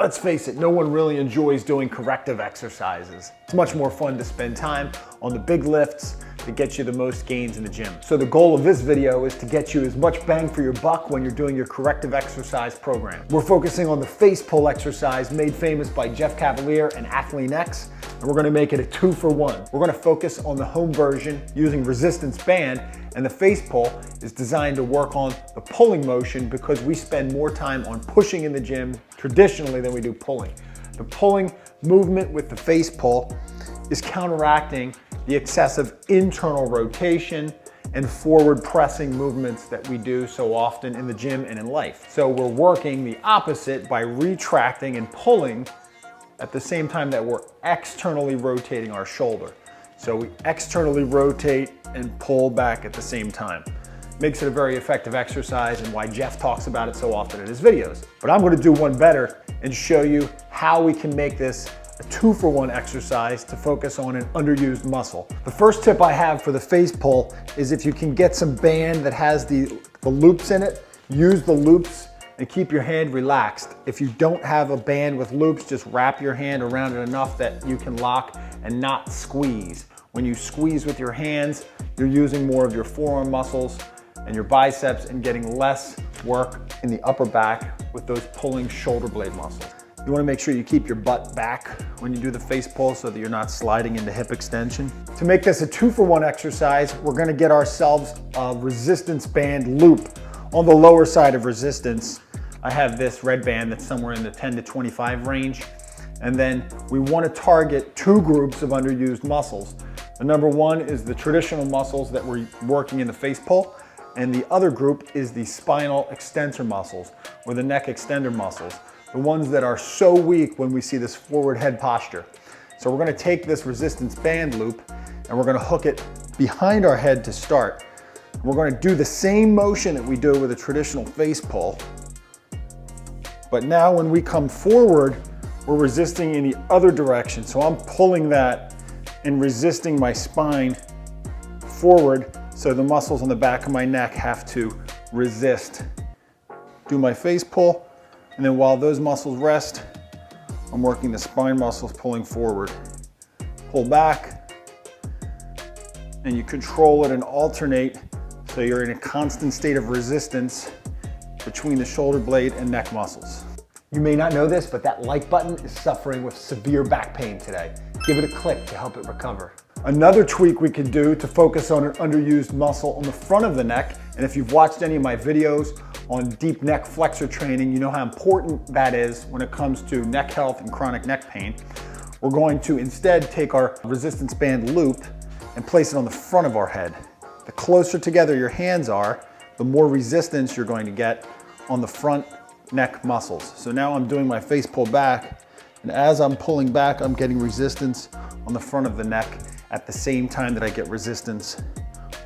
let's face it, no one really enjoys doing corrective exercises. It's much more fun to spend time on the big lifts that get you the most gains in the gym. So the goal of this video is to get you as much bang for your buck when you're doing your corrective exercise program. We're focusing on the face pull exercise made famous by Jeff Cavaliere and Athlean, and we're gonna make it a 2-for-1. We're gonna focus on the home version using resistance band, and the face pull is designed to work on the pulling motion because we spend more time on pushing in the gym traditionally than we do pulling. The pulling movement with the face pull is counteracting the excessive internal rotation and forward pressing movements that we do so often in the gym and in life. So we're working the opposite by retracting and pulling at the same time that we're externally rotating our shoulder. So we externally rotate and pull back at the same time. Makes it a very effective exercise and why Jeff talks about it so often in his videos. But I'm gonna do one better and show you how we can make this a 2-for-1 exercise to focus on an underused muscle. The first tip I have for the face pull is if you can get some band that has the loops in it, use the loops and keep your hand relaxed. If you don't have a band with loops, just wrap your hand around it enough that you can lock and not squeeze. When you squeeze with your hands, you're using more of your forearm muscles and your biceps and getting less work in the upper back with those pulling shoulder blade muscles. You wanna make sure you keep your butt back when you do the face pull so that you're not sliding into hip extension. To make this a 2-for-1 exercise, we're gonna get ourselves a resistance band loop. On the lower side of resistance, I have this red band that's somewhere in the 10 to 25 range. And then we wanna target 2 groups of underused muscles. The number one is the traditional muscles that we're working in the face pull. And the other group is the spinal extensor muscles or the neck extender muscles. The ones that are so weak when we see this forward head posture. So we're gonna take this resistance band loop and we're gonna hook it behind our head to start. We're gonna do the same motion that we do with a traditional face pull. But now when we come forward, we're resisting in the other direction. So I'm pulling that and resisting my spine forward so the muscles on the back of my neck have to resist. Do my face pull. And then while those muscles rest, I'm working the spine muscles pulling forward. Pull back, and you control it and alternate so you're in a constant state of resistance between the shoulder blade and neck muscles. You may not know this, but that like button is suffering with severe back pain today. Give it a click to help it recover. Another tweak we can do to focus on an underused muscle on the front of the neck, and if you've watched any of my videos on deep neck flexor training, you know how important that is when it comes to neck health and chronic neck pain. We're going to instead take our resistance band loop and place it on the front of our head. The closer together your hands are, the more resistance you're going to get on the front neck muscles. So now I'm doing my face pull back, and as I'm pulling back, I'm getting resistance on the front of the neck at the same time that I get resistance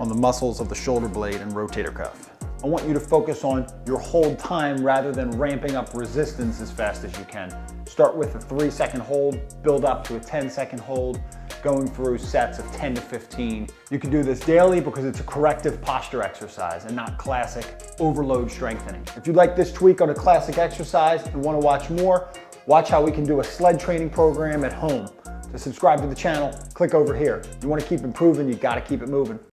on the muscles of the shoulder blade and rotator cuff. I want you to focus on your hold time rather than ramping up resistance as fast as you can. Start with a 3-second hold, build up to a 10-second hold, going through sets of 10 to 15. You can do this daily because it's a corrective posture exercise and not classic overload strengthening. If you like this tweak on a classic exercise and want to watch more, watch how we can do a sled training program at home. To subscribe to the channel, click over here. You want to keep improving, you got to keep it moving.